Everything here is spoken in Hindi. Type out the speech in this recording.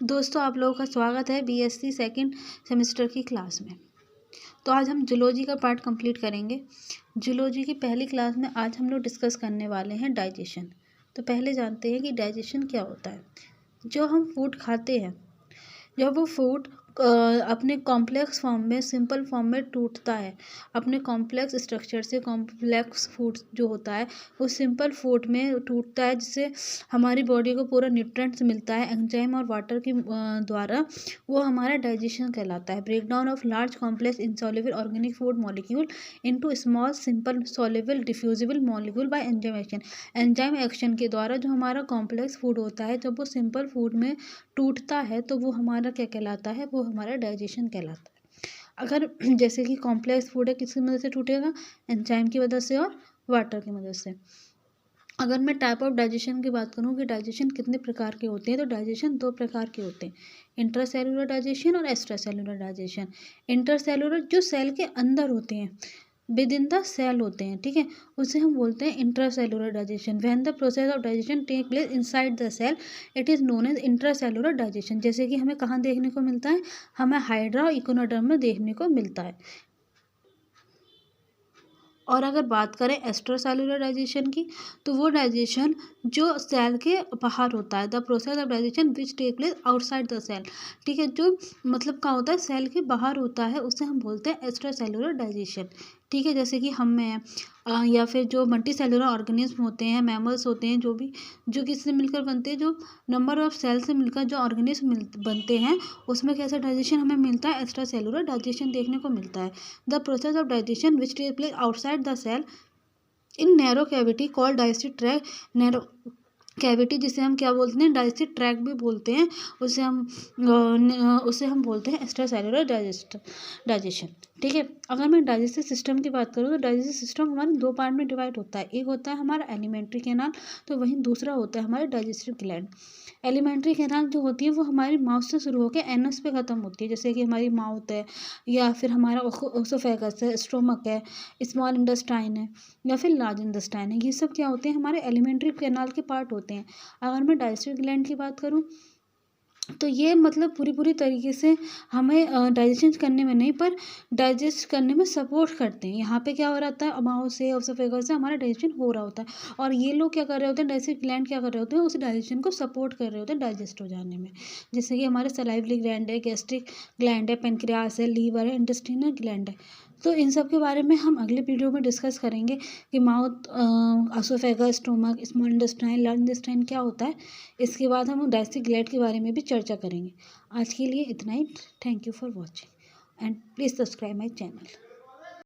दोस्तों, आप लोगों का स्वागत है बीएससी सेकंड सेमेस्टर की क्लास में। तो आज हम जूलॉजी का पार्ट कंप्लीट करेंगे। जूलॉजी की पहली क्लास में आज हम लोग डिस्कस करने वाले हैं डाइजेशन। तो पहले जानते हैं कि डाइजेशन क्या होता है। जो हम फूड खाते हैं, जब वो फूड अपने कॉम्प्लेक्स फॉर्म में सिंपल फॉर्म में टूटता है, अपने कॉम्प्लेक्स स्ट्रक्चर से कॉम्प्लेक्स फूड जो होता है वो सिंपल फूड में टूटता है, जिससे हमारी बॉडी को पूरा न्यूट्रिएंट्स मिलता है एंजाइम और वाटर की द्वारा। वो हमारा डाइजेशन कहलाता है। Breakdown of large complex insoluble organic food molecule into small simple soluble diffusible molecule by enzyme action. Enzyme action के द्वारा जो हमारा कॉम्प्लेक्स फूड होता है, जब वो सिंपल फूड में टूटता है तो वो हमारा क्या कहलाता है, वो हमारा डाइजेशन कहलाता है। अगर जैसे कि कॉम्प्लेक्स फूड है, किसकी मदद से टूटेगा? एंजाइम की मदद से और वाटर की मदद से। अगर मैं टाइप ऑफ डाइजेशन की बात करूँ कि डाइजेशन कितने प्रकार के होते हैं, तो डाइजेशन दो प्रकार के होते हैं, इंट्रासेलुलर डाइजेशन और एक्स्ट्रासेलुलर डाइजेशन। इंट्रासेलुलर जो सेल के अंदर होते हैं, विद इन द सेल होते हैं, ठीक है, उसे हम बोलते हैं intracellular digestion. When the process of digestion take place inside the cell it is known as intracellular digestion. जैसे कि हमें कहाँ देखने को मिलता है? हमें हाइड्रा और इकोनोडर्म में देखने को मिलता है। और अगर बात करें एक्स्ट्रासेलुलर डाइजेशन की, तो वो डाइजेशन जो सेल के बाहर होता है, the process of digestion which take place outside the cell, ठीक है, जो मतलब क्या होता है, सेल के बाहर होता है, उसे हम बोलते हैं एक्स्ट्रासेलुलर डाइजेशन। ठीक है, जैसे कि हम में या फिर जो मल्टी सेलुलर ऑर्गेनिज्म होते हैं, मैमल्स होते हैं, जो किससे मिलकर बनते हैं, जो नंबर ऑफ सेल से मिलकर जो ऑर्गेनिज्म बनते हैं, उसमें कैसा डाइजेशन हमें मिलता है? एक्स्ट्रा सेलुलर डाइजेशन देखने को मिलता है। The process of digestion which take place outside the cell in narrow cavity called digestive tract. Narrow cavity जिसे हम क्या बोलते हैं? डाइजेस्टिव ट्रैक्ट भी बोलते हैं। उसे हम बोलते हैं एक्स्ट्रा सेलुलर डाइजेशन। ठीक है, अगर मैं डाइजेस्टिव सिस्टम की बात करूँ तो डाइजेस्टिव सिस्टम हमारे दो पार्ट में डिवाइड होता है। एक होता है हमारा एलिमेंट्री कैनाल, तो वहीं दूसरा होता है हमारे डाइजेस्टिव ग्लैंड। एलिमेंट्री कैनाल जो होती है वो हमारी माउथ से शुरू होकर एनस पे ख़त्म होती है, जैसे कि हमारी माउथ है, या फिर हमारा ओसोफेगस है, स्टोमक है, स्मॉल इंटेस्टाइन है, या फिर लार्ज इंटेस्टाइन है। ये सब क्या होते हैं? हमारे एलिमेंट्री कैनाल के पार्ट होते हैं। अगर मैं डाइजेस्टिव ग्लैंड की बात करूँ तो ये मतलब पूरी तरीके से हमें डाइजेशन करने में नहीं, पर डाइजेस्ट करने में सपोर्ट करते हैं। यहाँ पे क्या हो रहा है? माउथ से ओसोफेगस से हमारा डाइजेशन हो रहा होता है, और ये लोग क्या कर रहे होते हैं? डाइजेस्टिव ग्लैंड क्या कर रहे होते हैं? उस डाइजेशन को सपोर्ट कर रहे होते हैं डाइजेस्ट हो जाने में। जैसे कि हमारे सलाइवरी ग्लैंड है, गैस्ट्रिक ग्लैंड है, पेनक्रियास है, लीवर है, इंटेस्टिनल ग्लैंड है। तो इन सब के बारे में हम अगले वीडियो में डिस्कस करेंगे कि mouth, oesophagus, stomach, small intestine, large intestine क्या होता है। इसके बाद हम डाइजेस्टिव ग्लैंड के बारे में भी चर्चा करेंगे। आज के लिए इतना ही। Thank you for watching and please subscribe my channel.